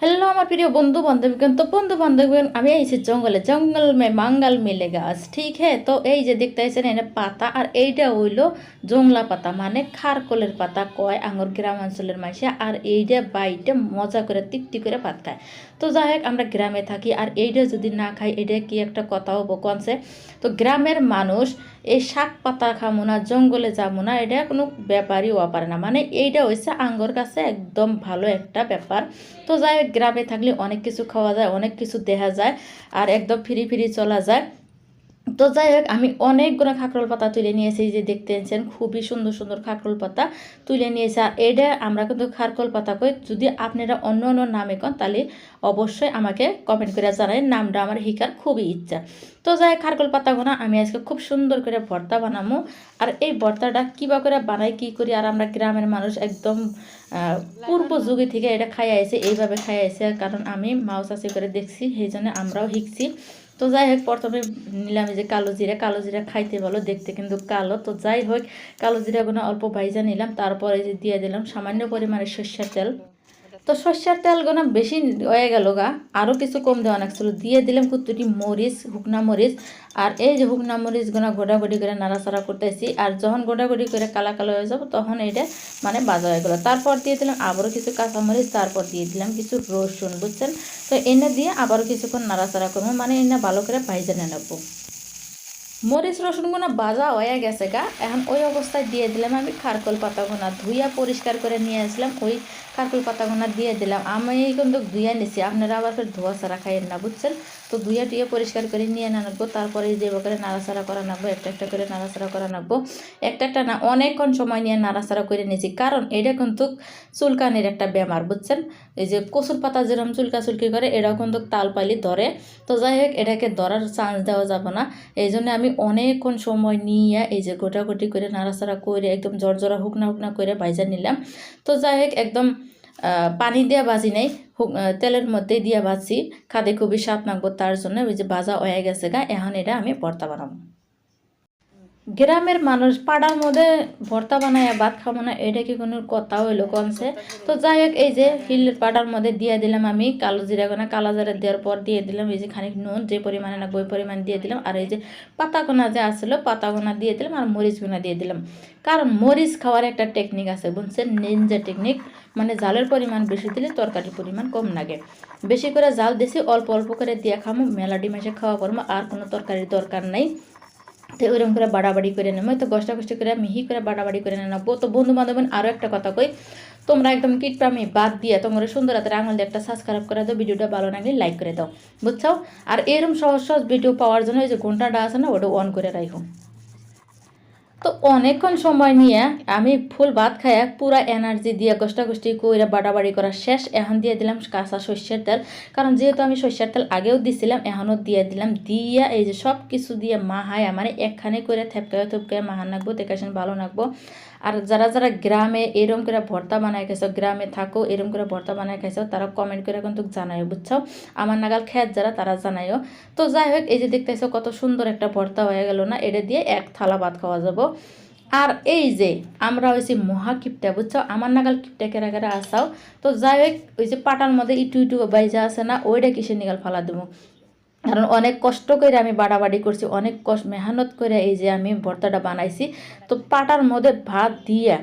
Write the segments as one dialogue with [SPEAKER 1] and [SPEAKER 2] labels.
[SPEAKER 1] Hello আমার প্রিয় বন্ধু বান্ধবীগণ। তো বন্ধু বান্ধবীগণ, আমি আইছি জঙ্গলে। জঙ্গল মে মাঙ্গাল মিলেগা আজ, ঠিক হ্যাঁ। তো এই যে দেখতেছেন এনে পাতা, আর এইটা হইলো জংলা পাতা, মানে খারকলের পাতা কয় আঙ্গুর গ্রামাঞ্চলের মাইসে। আর এইটা বাইটে মজা করে তৃপ্তি করে ভাত খায়। তো যাই হোক, আমরা গ্রামে থাকি, আর এইটা যদি না খাই এটা কি একটা কথা হবো কনসে। তো গ্রামের মানুষ এই শাক পাতা খামো না, জঙ্গলে যাবো না, এটা কোনো ব্যাপারই হওয়া পারে না। মানে এইটা হচ্ছে আঙ্গর কাছে একদম ভালো একটা ব্যাপার। তো যাই হোক, গ্রামে থাকলে অনেক কিছু খাওয়া যায়, অনেক কিছু দেখা যায়, আর একদম ফ্রি ফ্রি চলা যায়। তো যাই হোক, আমি অনেকগুলো খাকরোল পাতা তুলে নিয়েছি, যে দেখতে পাচ্ছেন খুবই সুন্দর সুন্দর খাকরোল পাতা তুলে নিয়েছি। আর এটা আমরা কিন্তু খারকোল পাতা কই। যদি আপনারা অন্য অন্য নামে কন তাহলে অবশ্যই আমাকে কমেন্ট করে জানাই, নামটা আমার শিকার খুবই ইচ্ছা। তো যাই খারকোল পাতাগুলো আমি আজকে খুব সুন্দর করে ভর্তা বানাবো। আর এই ভর্তাটা কিবা করে বানাই কি করি, আর আমরা গ্রামের মানুষ একদম পূর্ব যুগে থেকে এটা খাই আইছে, এইভাবে খাই আইছে, কারণ আমি মাও চাষি করে দেখছি, সেই জন্য আমরাও শিখছি। তো যাই হোক, প্রথমে নিলাম এই যে কালো জিরা খাইতে ভালো, দেখতে কিন্তু কালো। তো যাই হোক, কালো জিরাগুলো অল্প ভাইজা নিলাম, তারপরে যে দিয়ে দিলাম সামান্য পরিমাণে সর্ষের তেল। তো সর্ষের তেলগুলো বেশি হয়ে গেল গা, আরও কিছু কম দেওয়া লাগছিল। দিয়ে দিলাম কুতুটি মরিচ, শুকনা মরিচ। আর এই যে শুকনা মরিচগুলো গোটাগুটি করে নাড়াচাড়া করতেছি, আর যখন গোটাগুটি করে কালা কালো হয়ে যাব তখন এটা মানে ভাজা হয়ে গেলো। তারপর দিয়ে দিলাম আবারও কিছু কাঁচামরিচ, তারপর দিয়ে দিলাম কিছু রসুন, বুঝছেন। তো এনে দিয়ে আবারও কিছুক্ষণ নাড়াচাড়া করবো, মানে এনে ভালো করে ভাইজা নেবো। মরিচ রসুনগুলো ভাজা হয়ে গেছে গা, এখন ওই অবস্থায় দিয়ে দিলাম আমি খারকোল পাতাগুনা ধুইয়া পরিষ্কার করে নিয়ে আসলাম, ওই খারকোল পাতাগুনা দিয়ে দিলাম। আমি কিন্তু ধুইয়া নিছি, আপনারা আবার ফের ধোয়া ছাড়া খাইয়েন না, বুঝছেন। তো ধুইয়া টুইয়া পরিষ্কার করে নিয়ে নাড়বো, তারপরে যে করে নাড়াচাড়া করা নাড়বো, একটা একটা করে নাড়াচাড়া করা নাড়বো। একটা একটা না, অনেকক্ষণ সময় নিয়ে নাড়াচাড়া করে নিয়েছি, কারণ এটা কিন্তু চুলকানির একটা বেমার, বুঝছেন। এই যে কচুর পাতা যেরকম চুলকি করে, এটাও কিন্তু তাল পাইলি ধরে। তো যাই হোক, এটাকে ধরার চান্স দেওয়া যাবে না, এই জন্য আমি অনেকক্ষণ সময় নিয়ে এই যে গোটাগুটি করে নাড়াচাড়া করে একদম জর্জরা হুকনা হুকনা করে ভাইজা নিলাম। তো যাই হোক, একদম পানি দিয়ে ভাজি নাই, তেলের মধ্যেই দিয়ে ভাজছি, খাতে খুবই স্বাদ লাগবো, তার জন্য ওই যে ভাজা হয়ে গেছে গা। এখন এটা আমি ভর্তা বানাবো। গ্রামের মানুষ পাড়ার মধ্যে ভর্তা বানায় ভাত খাবো না, এটা কি কোনো কথা হইলো কনসে। তো যাই হোক, এই যে হিলের পাড়ার মধ্যে দিয়ে দিলাম আমি কালো জিরা গোনা, কালো জিরা দেওয়ার পর দিয়ে দিলাম এই যে খানিক নুন, যে পরিমাণে না ওই পরিমাণে দিয়ে দিলাম। আর এই যে পাতাগোনা যে আসলো পাতাগোনা দিয়ে দিলাম, আর মরিচ গোনা দিয়ে দিলাম। কারণ মরিচ খাওয়ার একটা টেকনিক আছে, বুঝছেন, নিনজা টেকনিক। মানে জালের পরিমাণ বেশি দিলে তরকারির পরিমাণ কম লাগে। বেশি করে জাল দিছি, অল্প অল্প করে দিয়ে খামো, মেলাডি মাসে খাওয়া করবো, আর কোনো তরকারির দরকার নাই। তো ওইরকম করে বাড়াবাড়ি করে নেবো, তো কষ্ট কষ্ট করে মিহি করে বাড়াবাড়ি করে নেবো। তো বন্ধু বান্ধব আরও একটা কথা কই, তোমরা একদম কিটপামি বাদ দিয়ে তোমরা সুন্দর হাতের আঙুল দিয়ে একটা সাবস্ক্রাইব করে দাও, ভিডিওটা ভালো লাগলে লাইক করে দাও, বুঝছো। আর এরকম সহজ সহজ ভিডিও পাওয়ার জন্য ওই যে ঘন্টাটা আছে না, ওটা অন করে রাখো। তো অনেকক্ষণ সময় নিয়ে আমি ফুল ভাত খাইয়া পুরা এনার্জি দিয়ে গোষ্ঠী কইরা বাড়াবাড়ি করা শেষ। এখন দিয়ে দিলাম কাঁচা সর্ষের তেল, কারণ যেহেতু আমি সর্ষের তেল আগেও দিছিলাম, এখনও দিয়ে দিলাম। দিয়া এই যে সব কিছু দিয়ে মাহায় মানে একখানে করে থেপকায় থেপকায় মাহান নাকবো, দেখাশন ভালো নাকবো। আর যারা যারা গ্রামে এরম করে ভর্তা বানায় খাইছো, গ্রামে থাকো এরম করে ভর্তা বানায় খাইছো, তারা কমেন্ট করে কিন্তু জানায়, বুঝছো। আমার নাগাল খেত যারা, তারা জানায়ও। তো যাই হোক, এই যে দেখতেছো কত সুন্দর একটা ভর্তা হয়ে গেল না, এটা দিয়ে এক থালা ভাত খাওয়া যাবো। আর এই যে আমরা হয়েছি মহা কিপটা, বুঝছো, আমার নাগাল কিপটা কেরা কেরা আসাও। তো যাই হোক, ওই যে পাটার মধ্যে ইটু ইটু বাইজা আছে না, ওইটা কিসের নিগাল ফালা দেবো। কারণ অনেক কষ্ট করে আমি বাড়াবাড়ি করছি, অনেক কষ্ট মেহনত করে এই যে আমি ভর্তাটা বানাইছি। তো পাটার মধ্যে ভাত দিয়ে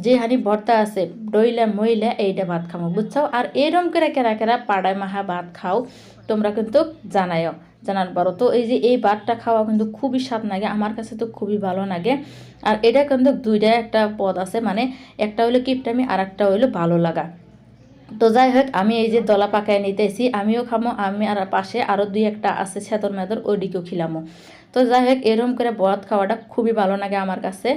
[SPEAKER 1] যে হানি ভর্তা আছে ডইলা মইলা এইটা ভাত খামো, বুঝছো। আর এরম করে কেরা কেরা পাড়ায় মাহা ভাত খাও, তোমরা কিন্তু জানাইও, জানার পারো। তো এই যে এই ভাতটা খাওয়া কিন্তু খুবই স্বাদ লাগে, আমার কাছে তো খুবই ভালো লাগে। আর এটা কিন্তু দুইটা একটা পদ আছে, মানে একটা হইলো কিপটামি আর একটা হইলো ভালো লাগা। তো যাই হোক, আমি এই যে দলা পাকায় নিতেছি, আমিও খামো, আমি আর পাশে আরও দুই একটা আছে ছেদর মেদর, ওইদিকেও খিলামো। তো যাই হোক, এরম করে ভাত খাওয়াটা খুবই ভালো লাগে আমার কাছে।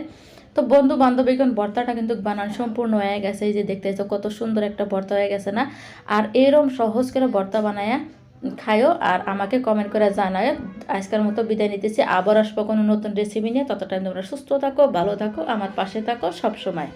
[SPEAKER 1] তো বন্ধু বান্ধবীগণ, ভর্তাটা কিন্তু বানান সম্পূর্ণ হয়ে গেছে, এই যে দেখতেছো কত সুন্দর একটা ভর্তা হয়ে গেছে না। আর এরম সহজ করে ভর্তা বানায়া খায়ও, আর আমাকে কমেন্ট করে জানায়। আজকের মতো বিদায় নিতেছি, আবার আসবো কোনো নতুন রেসিপি নিয়ে। ততটা তোমরা সুস্থ থাকো, ভালো থাকো, আমার পাশে থাকো সব সময়।